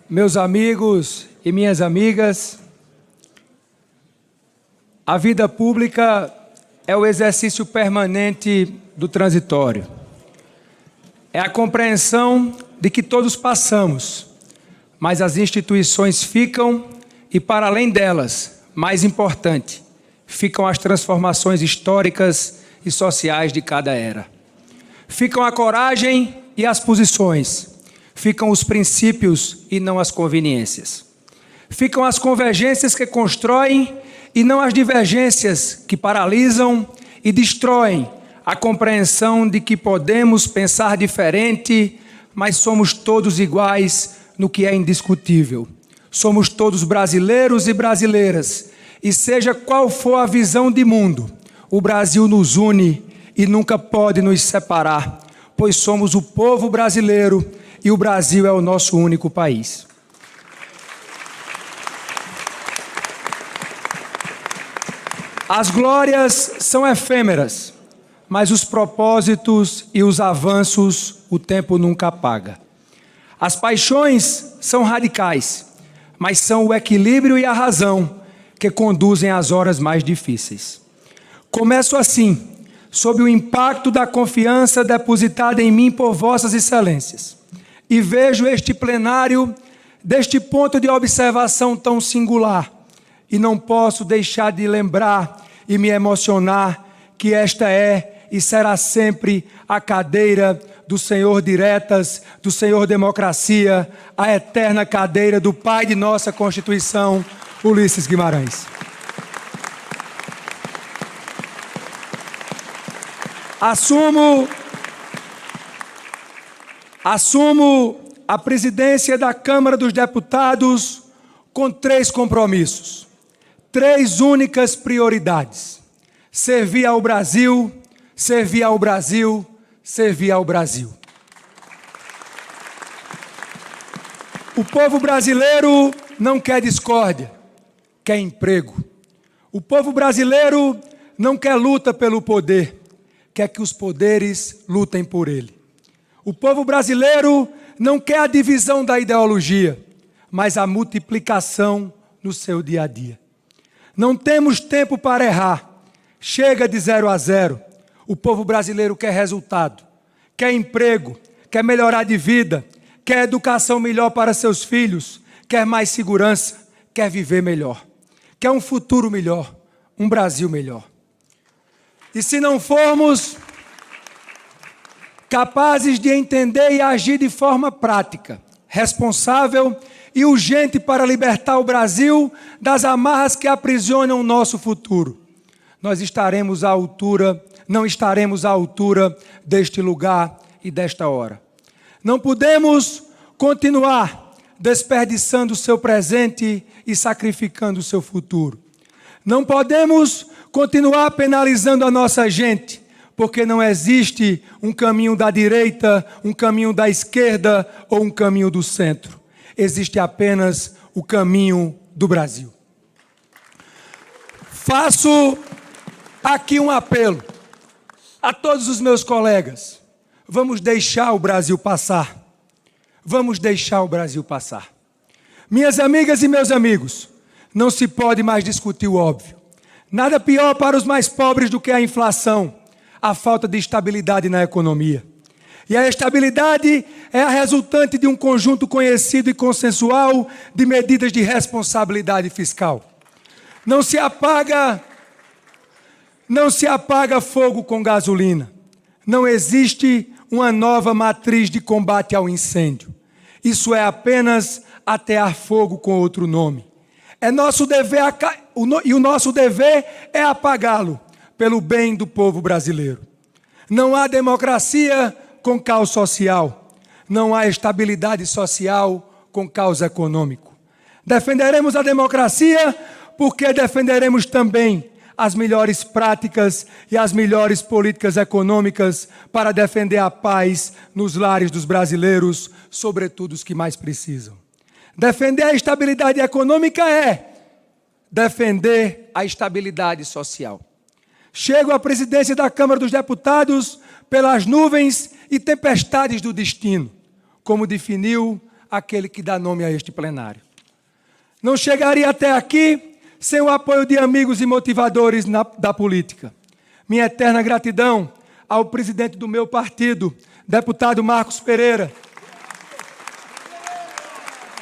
Meus amigos e minhas amigas, a vida pública é o exercício permanente do transitório. É a compreensão de que todos passamos, mas as instituições ficam e, para além delas, mais importante, ficam as transformações históricas e sociais de cada era. Ficam a coragem e as posições. Ficam os princípios e não as conveniências. Ficam as convergências que constroem e não as divergências que paralisam e destroem a compreensão de que podemos pensar diferente, mas somos todos iguais no que é indiscutível. Somos todos brasileiros e brasileiras, e seja qual for a visão de mundo, o Brasil nos une e nunca pode nos separar, pois somos o povo brasileiro e o Brasil é o nosso único país. As glórias são efêmeras, mas os propósitos e os avanços o tempo nunca apaga. As paixões são radicais, mas são o equilíbrio e a razão que conduzem às horas mais difíceis. Começo assim, sob o impacto da confiança depositada em mim por vossas excelências, e vejo este plenário deste ponto de observação tão singular, e não posso deixar de lembrar e me emocionar que esta é e será sempre a cadeira do Senhor Diretas, do Senhor Democracia, a eterna cadeira do pai de nossa Constituição, Ulisses Guimarães. Assumo a presidência da Câmara dos Deputados com 3 compromissos, 3 únicas prioridades: servir ao Brasil, servir ao Brasil, servir ao Brasil. O povo brasileiro não quer discórdia, quer emprego. O povo brasileiro não quer luta pelo poder, quer que os poderes lutem por ele. O povo brasileiro não quer a divisão da ideologia, mas a multiplicação no seu dia a dia. Não temos tempo para errar. Chega de 0 a 0. O povo brasileiro quer resultado, quer emprego, quer melhorar de vida, quer educação melhor para seus filhos, quer mais segurança, quer viver melhor, quer um futuro melhor, um Brasil melhor. E se não formos capazes de entender e agir de forma prática, responsável e urgente para libertar o Brasil das amarras que aprisionam o nosso futuro, nós não estaremos à altura deste lugar e desta hora. Não podemos continuar desperdiçando o seu presente e sacrificando o seu futuro. Não podemos continuar penalizando a nossa gente, porque não existe um caminho da direita, um caminho da esquerda ou um caminho do centro. Existe apenas o caminho do Brasil. Faço aqui um apelo a todos os meus colegas. Vamos deixar o Brasil passar. Vamos deixar o Brasil passar. Minhas amigas e meus amigos, não se pode mais discutir o óbvio. Nada pior para os mais pobres do que a inflação, a falta de estabilidade na economia. E a estabilidade é a resultante de um conjunto conhecido e consensual de medidas de responsabilidade fiscal. Não se apaga fogo com gasolina. Não existe uma nova matriz de combate ao incêndio. Isso é apenas atear fogo com outro nome. É nosso dever e o nosso dever é apagá-lo pelo bem do povo brasileiro. Não há democracia com caos social. Não há estabilidade social com caos econômico. Defenderemos a democracia porque defenderemos também as melhores práticas e as melhores políticas econômicas para defender a paz nos lares dos brasileiros, sobretudo os que mais precisam. Defender a estabilidade econômica é defender a estabilidade social. Chego à presidência da Câmara dos Deputados pelas nuvens e tempestades do destino, como definiu aquele que dá nome a este plenário. Não chegaria até aqui sem o apoio de amigos e motivadores da política. Minha eterna gratidão ao presidente do meu partido, deputado Marcos Pereira,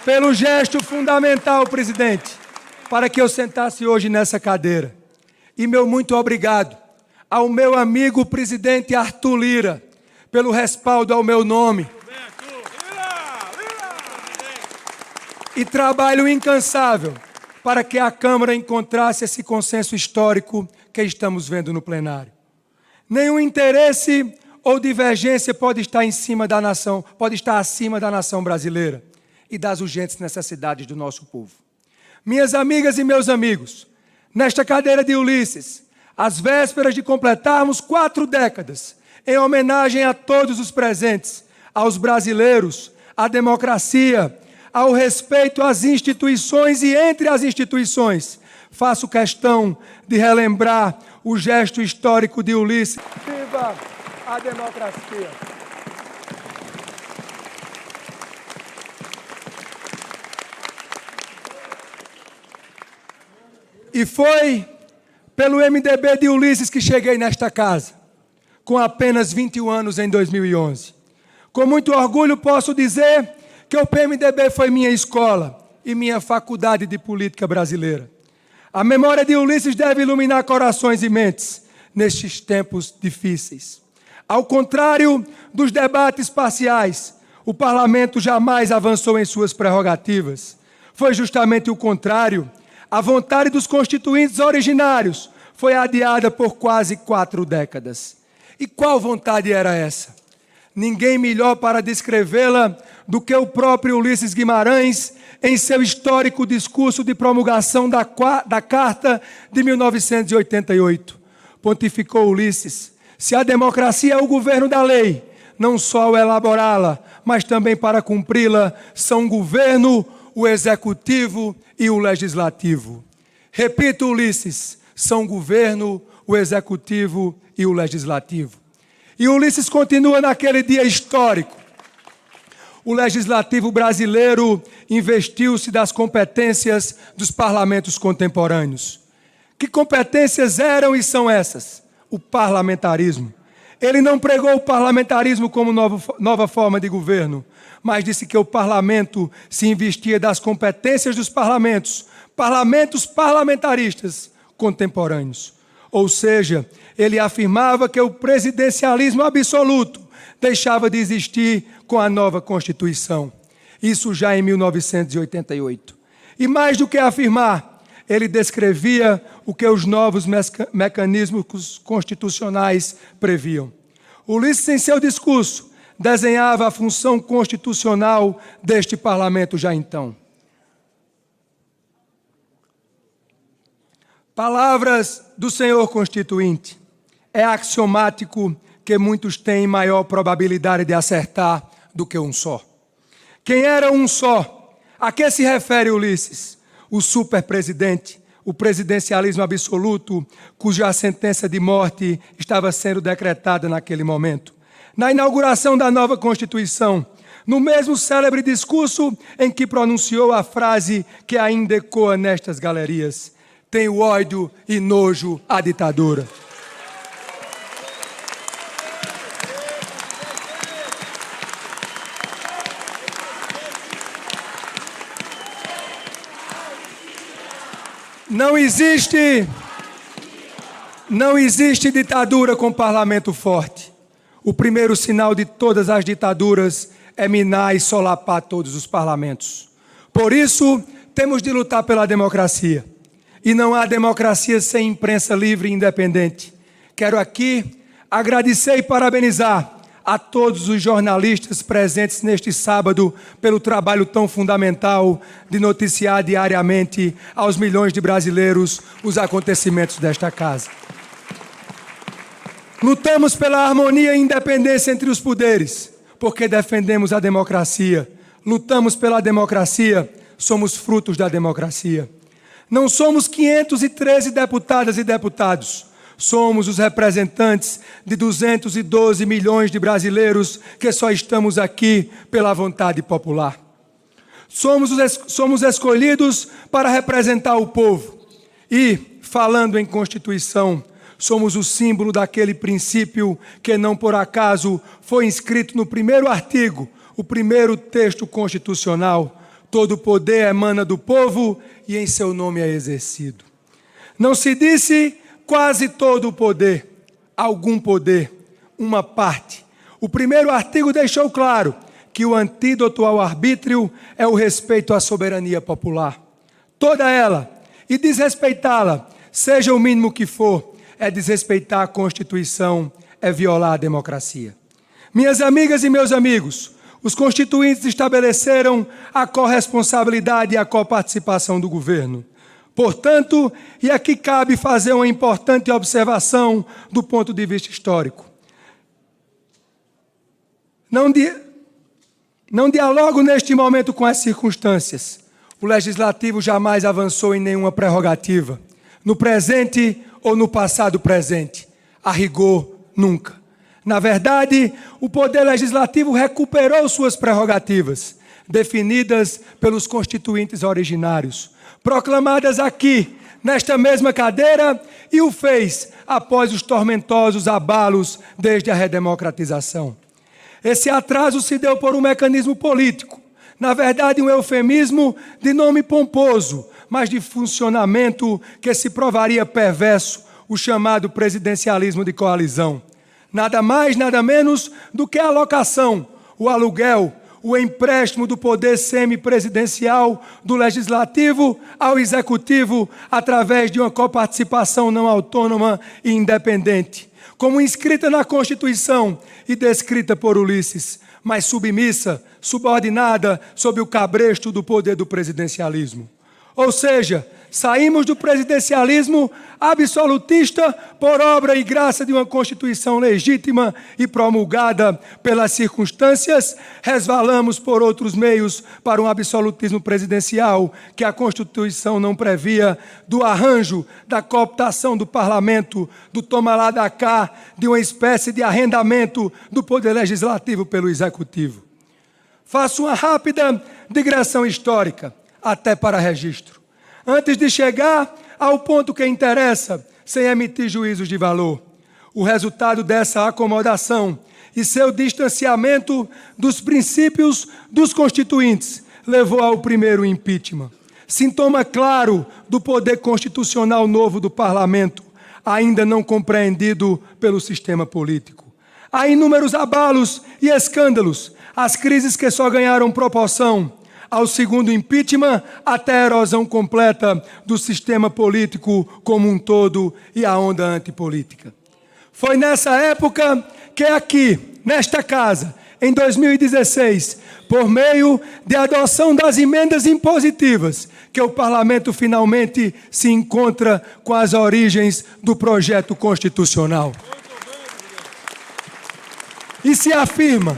pelo gesto fundamental, presidente, para que eu sentasse hoje nessa cadeira. E meu muito obrigado ao meu amigo presidente Arthur Lira, pelo respaldo ao meu nome. E trabalho incansável para que a Câmara encontrasse esse consenso histórico que estamos vendo no plenário. Nenhum interesse ou divergência pode estar acima da nação brasileira e das urgentes necessidades do nosso povo. Minhas amigas e meus amigos, nesta cadeira de Ulisses, às vésperas de completarmos 4 décadas, em homenagem a todos os presentes, aos brasileiros, à democracia, ao respeito às instituições e entre as instituições, faço questão de relembrar o gesto histórico de Ulisses. Viva a democracia! E foi pelo MDB de Ulisses que cheguei nesta casa, com apenas 21 anos em 2011. Com muito orgulho posso dizer que o PMDB foi minha escola e minha faculdade de política brasileira. A memória de Ulisses deve iluminar corações e mentes nestes tempos difíceis. Ao contrário dos debates parciais, o parlamento jamais avançou em suas prerrogativas. Foi justamente o contrário. A vontade dos constituintes originários foi adiada por quase 4 décadas. E qual vontade era essa? Ninguém melhor para descrevê-la do que o próprio Ulisses Guimarães em seu histórico discurso de promulgação da Carta de 1988. Pontificou Ulisses: se a democracia é o governo da lei, não só ao elaborá-la, mas também para cumpri-la, são o governo, o executivo e o legislativo. Repito, Ulisses, são o governo, o executivo e o legislativo. E Ulisses continua naquele dia histórico. O legislativo brasileiro investiu-se das competências dos parlamentos contemporâneos. Que competências eram e são essas? O parlamentarismo. Ele não pregou o parlamentarismo como nova forma de governo, mas disse que o parlamento se investia das competências dos parlamentos parlamentaristas contemporâneos. Ou seja, ele afirmava que o presidencialismo absoluto deixava de existir com a nova Constituição. Isso já em 1988. E mais do que afirmar, ele descrevia o que os novos mecanismos constitucionais previam. Ulisses, em seu discurso, desenhava a função constitucional deste parlamento já então. Palavras do senhor Constituinte. É axiomático que muitos têm maior probabilidade de acertar do que um só. Quem era um só? A que se refere Ulisses? O superpresidente, o presidencialismo absoluto, cuja sentença de morte estava sendo decretada naquele momento. Na inauguração da nova Constituição, no mesmo célebre discurso em que pronunciou a frase que ainda ecoa nestas galerias: tenho ódio e nojo à ditadura. Não existe ditadura com parlamento forte. O primeiro sinal de todas as ditaduras é minar e solapar todos os parlamentos. Por isso, temos de lutar pela democracia. E não há democracia sem imprensa livre e independente. Quero aqui agradecer e parabenizar a todos os jornalistas presentes neste sábado pelo trabalho tão fundamental de noticiar diariamente aos milhões de brasileiros os acontecimentos desta casa. Lutamos pela harmonia e independência entre os poderes, porque defendemos a democracia. Lutamos pela democracia, somos frutos da democracia. Não somos 513 deputadas e deputados. Somos os representantes de 212 milhões de brasileiros que só estamos aqui pela vontade popular. Somos escolhidos para representar o povo. E, falando em Constituição, somos o símbolo daquele princípio que não por acaso foi inscrito no primeiro artigo, o primeiro texto constitucional. Todo poder emana do povo e em seu nome é exercido. Não se disse quase todo o poder, algum poder, uma parte. O primeiro artigo deixou claro que o antídoto ao arbítrio é o respeito à soberania popular. Toda ela, e desrespeitá-la, seja o mínimo que for, é desrespeitar a Constituição, é violar a democracia. Minhas amigas e meus amigos, os constituintes estabeleceram a corresponsabilidade e a coparticipação do governo. Portanto, e aqui cabe fazer uma importante observação do ponto de vista histórico. Não dialogo neste momento com as circunstâncias. O Legislativo jamais avançou em nenhuma prerrogativa. No presente ou no passado presente. A rigor, nunca. Na verdade, o Poder Legislativo recuperou suas prerrogativas, definidas pelos constituintes originários, proclamadas aqui, nesta mesma cadeira, e o fez após os tormentosos abalos desde a redemocratização. Esse atraso se deu por um mecanismo político, na verdade um eufemismo de nome pomposo, mas de funcionamento que se provaria perverso, o chamado presidencialismo de coalizão. Nada mais, nada menos do que a alocação, o aluguel, o empréstimo do poder semipresidencial do Legislativo ao Executivo através de uma coparticipação não autônoma e independente, como inscrita na Constituição e descrita por Ulisses, mas submissa, subordinada sob o cabresto do poder do presidencialismo. Ou seja, saímos do presidencialismo absolutista por obra e graça de uma Constituição legítima e promulgada pelas circunstâncias, resvalamos por outros meios para um absolutismo presidencial que a Constituição não previa, do arranjo, da cooptação do parlamento, do toma lá da cá, de uma espécie de arrendamento do poder legislativo pelo executivo. Faço uma rápida digressão histórica, até para registro, antes de chegar ao ponto que interessa, sem emitir juízos de valor. O resultado dessa acomodação e seu distanciamento dos princípios dos constituintes levou ao primeiro impeachment. Sintoma claro do poder constitucional novo do parlamento, ainda não compreendido pelo sistema político. Há inúmeros abalos e escândalos, as crises que só ganharam proporção ao segundo impeachment, até a erosão completa do sistema político como um todo e a onda antipolítica. Foi nessa época que aqui, nesta casa, em 2016, por meio de adoção das emendas impositivas, que o parlamento finalmente se encontra com as origens do projeto constitucional. E se afirma: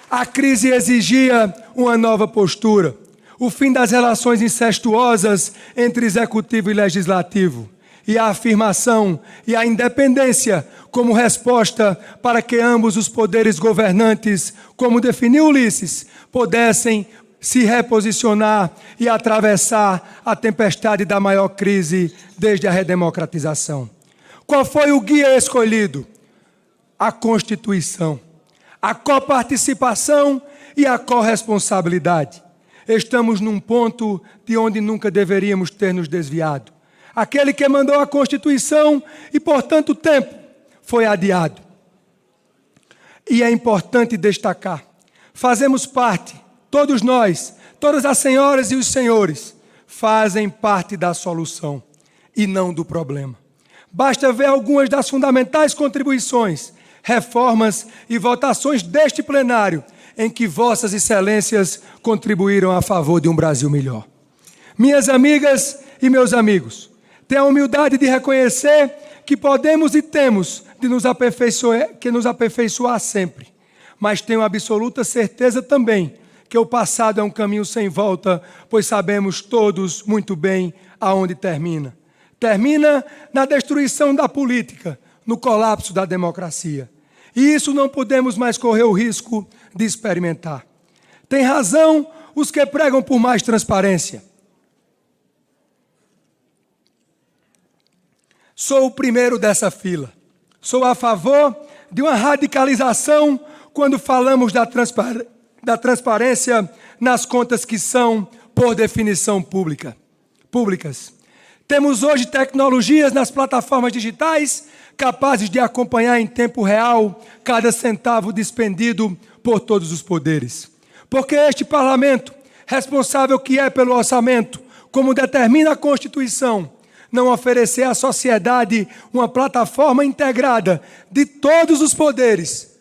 a crise exigia uma nova postura, o fim das relações incestuosas entre executivo e legislativo, e a afirmação e a independência como resposta para que ambos os poderes governantes, como definiu Ulisses, pudessem se reposicionar e atravessar a tempestade da maior crise desde a redemocratização. Qual foi o guia escolhido? A Constituição, a coparticipação e a corresponsabilidade. Estamos num ponto de onde nunca deveríamos ter nos desviado. Aquele que mandou a Constituição e, por tanto tempo, foi adiado. E é importante destacar, fazemos parte, todos nós, todas as senhoras e os senhores, fazem parte da solução e não do problema. Basta ver algumas das fundamentais contribuições, reformas e votações deste plenário, em que vossas excelências contribuíram a favor de um Brasil melhor. Minhas amigas e meus amigos, tenho a humildade de reconhecer que podemos e temos de nos aperfeiçoar sempre, mas tenho absoluta certeza também que o passado é um caminho sem volta, pois sabemos todos muito bem aonde termina. Termina na destruição da política, no colapso da democracia. E isso não podemos mais correr o risco de experimentar. Tem razão os que pregam por mais transparência. Sou o primeiro dessa fila. Sou a favor de uma radicalização quando falamos da transparência nas contas que são, por definição, públicas. Temos hoje tecnologias nas plataformas digitais capazes de acompanhar em tempo real cada centavo despendido por todos os poderes. Porque este parlamento, responsável que é pelo orçamento, como determina a Constituição, não oferecer à sociedade uma plataforma integrada de todos os poderes,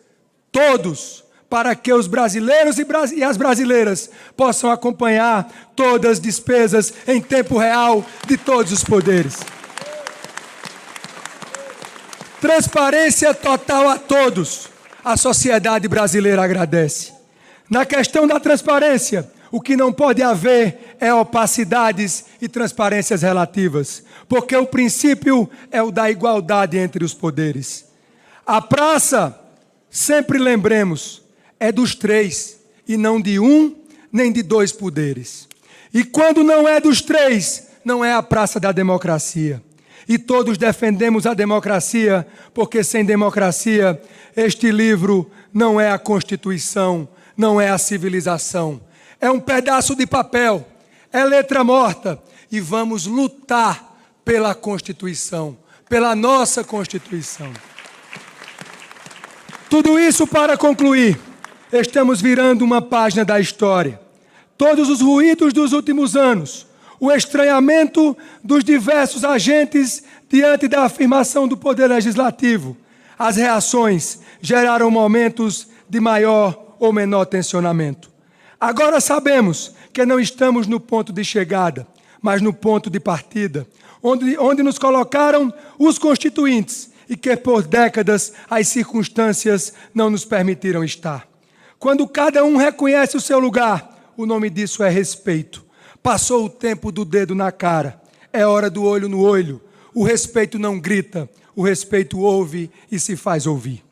todos, para que os brasileiros e as brasileiras possam acompanhar todas as despesas em tempo real de todos os poderes. Transparência total a todos. A sociedade brasileira agradece. Na questão da transparência, o que não pode haver é opacidades e transparências relativas, porque o princípio é o da igualdade entre os poderes. A praça, sempre lembremos, é dos três, e não de um, nem de dois poderes. E quando não é dos três, não é a praça da democracia. E todos defendemos a democracia, porque sem democracia, este livro não é a Constituição, não é a civilização. É um pedaço de papel, é letra morta, e vamos lutar pela Constituição, pela nossa Constituição. Tudo isso para concluir. Estamos virando uma página da história. Todos os ruídos dos últimos anos, o estranhamento dos diversos agentes diante da afirmação do Poder Legislativo, as reações geraram momentos de maior ou menor tensionamento. Agora sabemos que não estamos no ponto de chegada, mas no ponto de partida, onde nos colocaram os constituintes e que por décadas as circunstâncias não nos permitiram estar. Quando cada um reconhece o seu lugar, o nome disso é respeito. Passou o tempo do dedo na cara, é hora do olho no olho. O respeito não grita, o respeito ouve e se faz ouvir.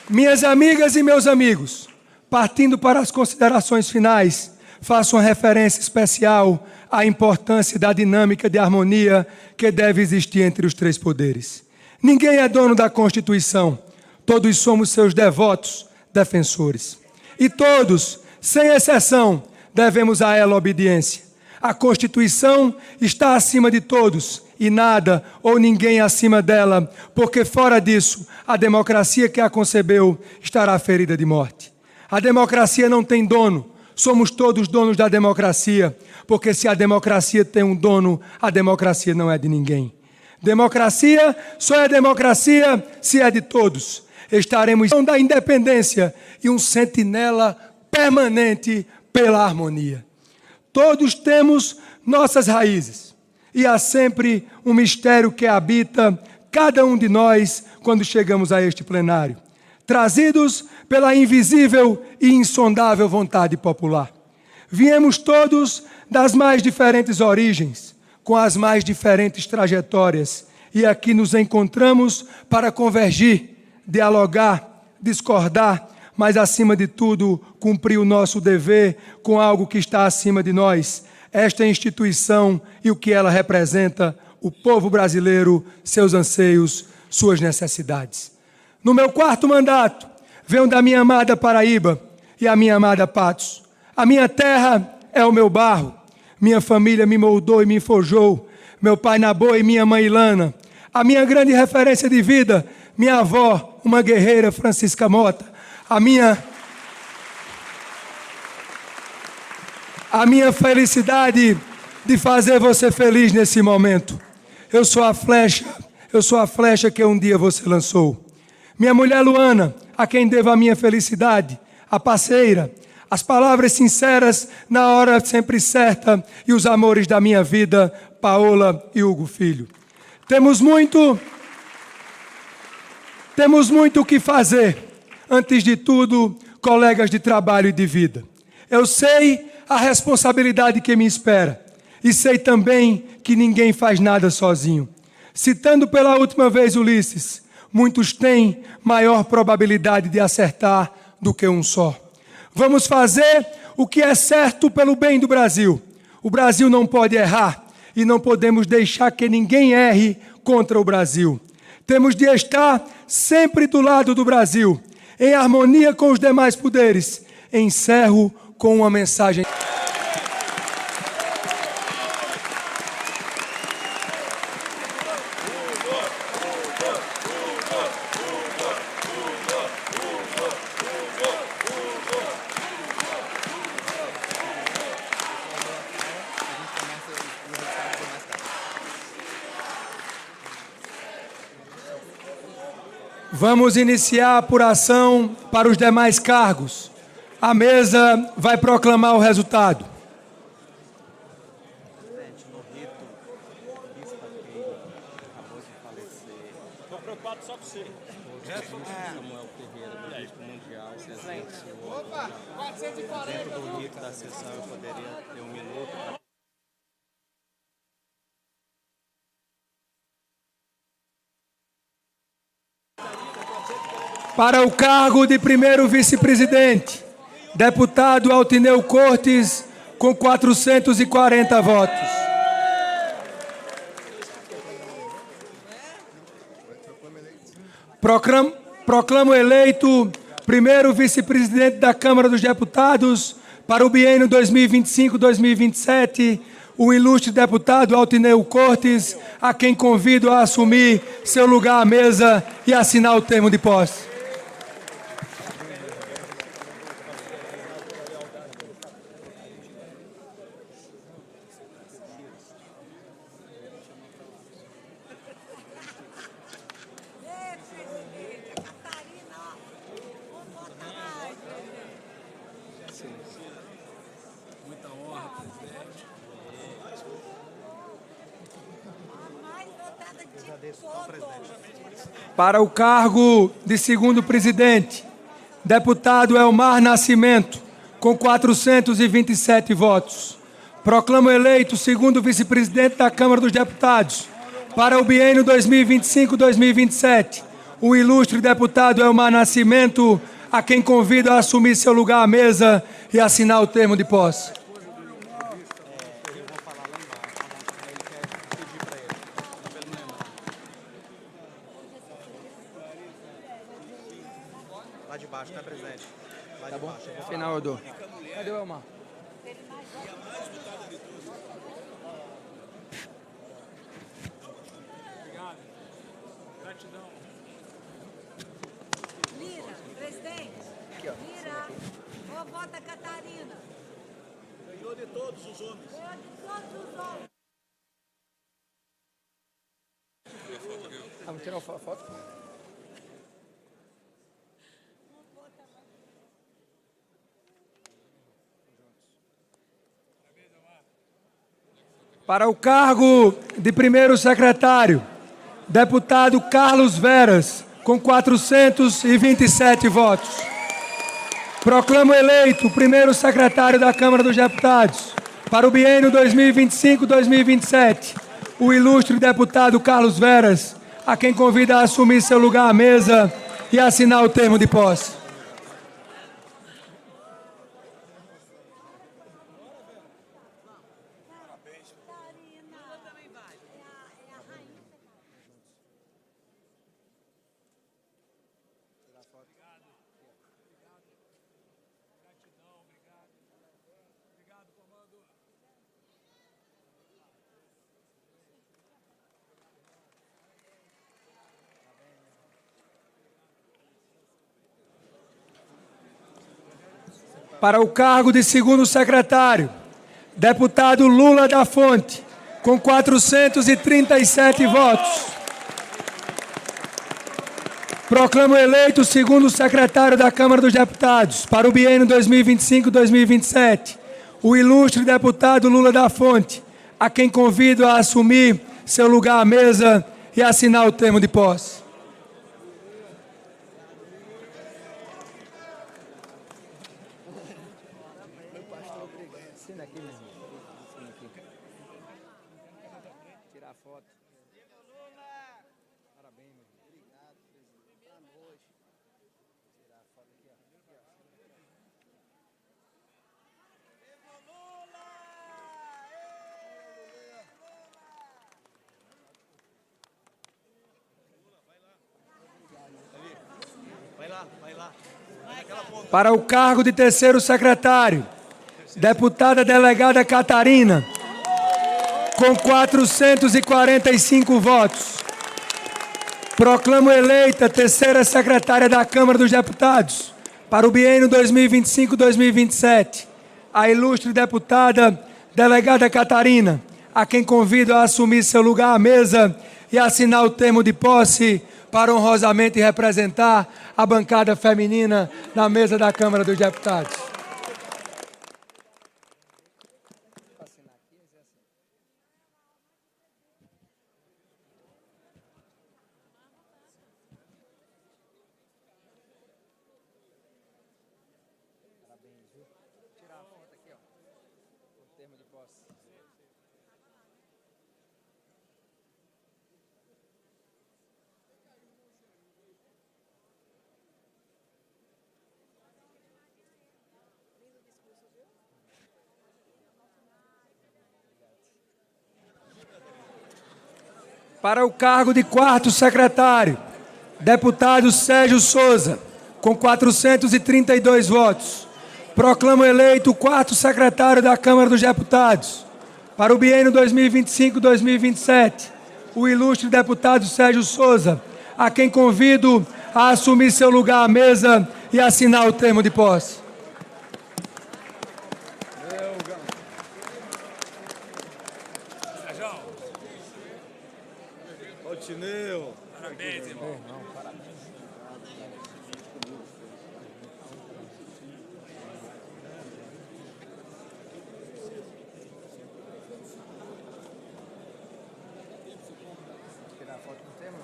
Minhas amigas e meus amigos, partindo para as considerações finais, faço uma referência especial à importância da dinâmica de harmonia que deve existir entre os três poderes. Ninguém é dono da Constituição, todos somos seus devotos, defensores. E todos, sem exceção, devemos a ela obediência. A Constituição está acima de todos e nada ou ninguém acima dela, porque fora disso, a democracia que a concebeu estará ferida de morte. A democracia não tem dono, somos todos donos da democracia, porque se a democracia tem um dono, a democracia não é de ninguém. Democracia só é democracia se é de todos. Estaremos da independência e um sentinela permanente pela harmonia. Todos temos nossas raízes e há sempre um mistério que habita cada um de nós quando chegamos a este plenário, trazidos pela invisível e insondável vontade popular. Viemos todos das mais diferentes origens, com as mais diferentes trajetórias, e aqui nos encontramos para convergir, dialogar, discordar, mas, acima de tudo, cumprir o nosso dever com algo que está acima de nós, esta instituição e o que ela representa, o povo brasileiro, seus anseios, suas necessidades. No meu 4º mandato, venho da minha amada Paraíba e a minha amada Patos. A minha terra é o meu barro, minha família me moldou e me forjou, meu pai Nabô e minha mãe Ilana. A minha grande referência de vida, minha avó, uma guerreira, Francisca Mota. A minha felicidade de fazer você feliz nesse momento. Eu sou a flecha que um dia você lançou. Minha mulher Luana, a quem devo a minha felicidade, a parceira, as palavras sinceras na hora sempre certa e os amores da minha vida, Paola e Hugo Filho. Temos muito o que fazer. Antes de tudo, colegas de trabalho e de vida. Eu sei a responsabilidade que me espera e sei também que ninguém faz nada sozinho. Citando pela última vez Ulisses, muitos têm maior probabilidade de acertar do que um só. Vamos fazer o que é certo pelo bem do Brasil. O Brasil não pode errar e não podemos deixar que ninguém erre contra o Brasil. Temos de estar sempre do lado do Brasil, em harmonia com os demais poderes. Encerro com uma mensagem. Vamos iniciar a apuração para os demais cargos. A mesa vai proclamar o resultado. Presidente, no rito, Bispa Keila acabou de falecer. Estou preocupado só com você. Samuel Ferreira, do Bispo Mundial, se exercitou. Dentro do rito da sessão, eu poderia ter um minuto para... Para o cargo de primeiro vice-presidente, deputado Altineu Cortes, com 440 votos. Proclamo eleito primeiro vice-presidente da Câmara dos Deputados para o biênio 2025-2027, o ilustre deputado Altineu Cortes, a quem convido a assumir seu lugar à mesa e assinar o termo de posse. Para o cargo de segundo presidente, deputado Elmar Nascimento, com 427 votos. Proclamo eleito segundo vice-presidente da Câmara dos Deputados para o biênio 2025-2027, o ilustre deputado Elmar Nascimento, a quem convido a assumir seu lugar à mesa e assinar o termo de posse. Lá de baixo, tá, presidente? Lá de baixo. Eu vou Final eu dou. Cadê o Elmar? Obrigado. Gratidão. Lira, presidente. Lira, vovó da Catarina. Ganhou de todos os homens. Ganhou de todos os homens. Vamos tirar uma foto? Para o cargo de primeiro secretário, deputado Carlos Veras, com 427 votos. Proclamo eleito o primeiro secretário da Câmara dos Deputados para o biênio 2025-2027, o ilustre deputado Carlos Veras, a quem convido a assumir seu lugar à mesa e assinar o termo de posse. Para o cargo de segundo secretário, deputado Lula da Fonte, com 437 votos. Proclamo eleito o segundo secretário da Câmara dos Deputados para o biênio 2025-2027, o ilustre deputado Lula da Fonte, a quem convido a assumir seu lugar à mesa e assinar o termo de posse. tirar foto. Parabéns, meu. Obrigado, presidente. Boa noite. Tirar a foto aqui, ó. Para o cargo de terceiro secretário, deputada delegada Catarina, com 445 votos. Proclamo eleita terceira secretária da Câmara dos Deputados para o biênio 2025-2027, a ilustre deputada delegada Catarina, a quem convido a assumir seu lugar à mesa e assinar o termo de posse para honrosamente representar a bancada feminina na mesa da Câmara dos Deputados. Para o cargo de quarto secretário, deputado Sérgio Souza, com 432 votos. Proclamo eleito o quarto secretário da Câmara dos Deputados para o biênio 2025-2027, o ilustre deputado Sérgio Souza, a quem convido a assumir seu lugar à mesa e assinar o termo de posse. Tineu. Parabéns, irmão. Tirar foto com o tema?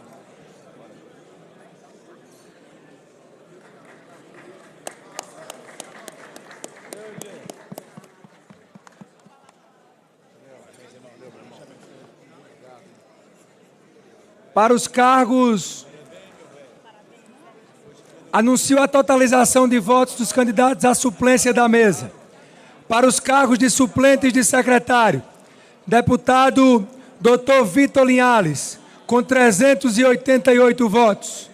Para os cargos, anuncio a totalização de votos dos candidatos à suplência da mesa. Para os cargos de suplentes de secretário, deputado Dr. Vitor Linhares, com 388 votos.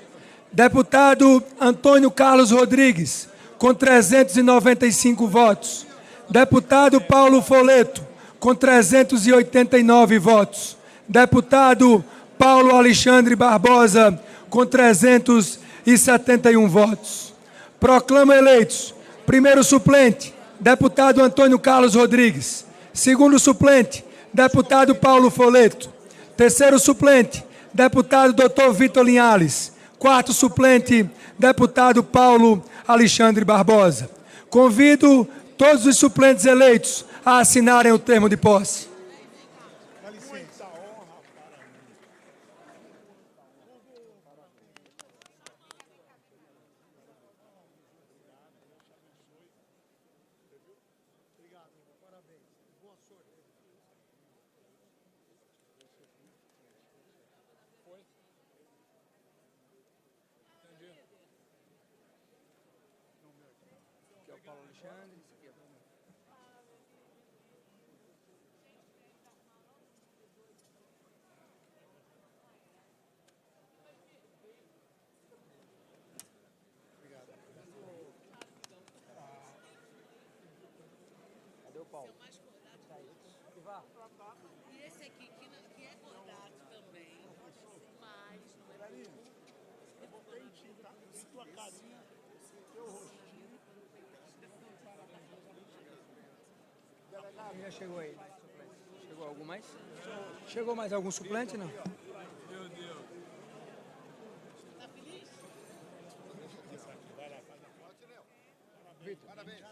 Deputado Antônio Carlos Rodrigues, com 395 votos. Deputado Paulo Foleto, com 389 votos. Deputado Paulo Alexandre Barbosa, com 371 votos. Proclamo eleitos: primeiro suplente, deputado Antônio Carlos Rodrigues. Segundo suplente, deputado Paulo Foleto. Terceiro suplente, deputado Dr. Vitor Linhares. Quarto suplente, deputado Paulo Alexandre Barbosa. Convido todos os suplentes eleitos a assinarem o termo de posse. E esse aqui, que é bordado também, mas não é Tua carinha, teu rostinho. Já chegou aí. Chegou algum mais? Chegou mais algum suplente, não? Meu Deus. Tá feliz? Vitor. Parabéns.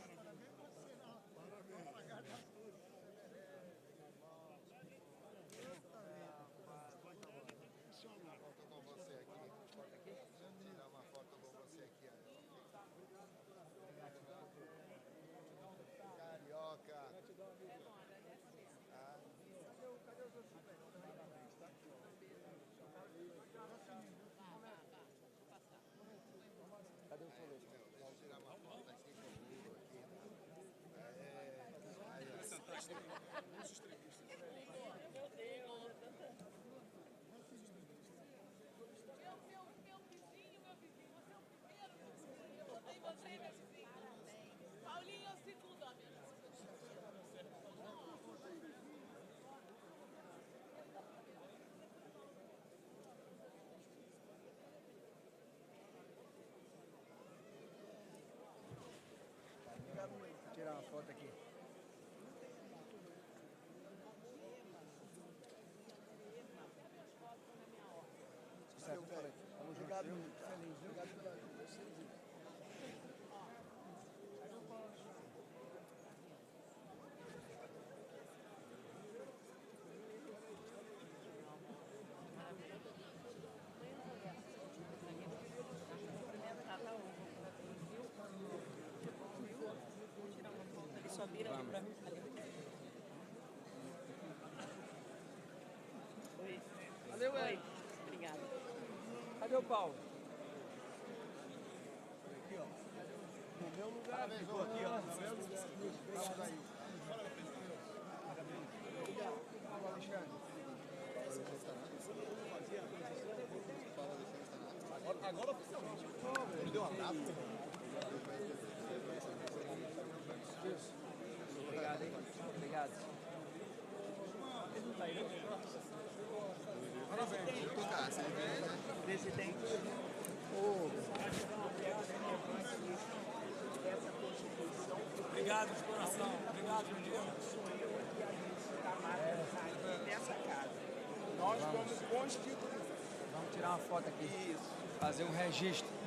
Cadê o Foleto? foto aqui. Obrigado, feliz, viu? Obrigado pela Ele só vira ali pra mim. Oi. Valeu, Oi. Obrigada. Cadê o Paulo? Aqui, ó. No meu lugar, ficou aqui, ó. No meu lugar. Vamos aí. Paulo Alexandre. Agora oficialmente. Ele deu uma data. Obrigado, hein? Obrigado. Presidente. Obrigado de coração. Obrigado, Juliano. Dessa casa. Nós vamos constituir. Vamos tirar uma foto aqui. Isso. Fazer um registro.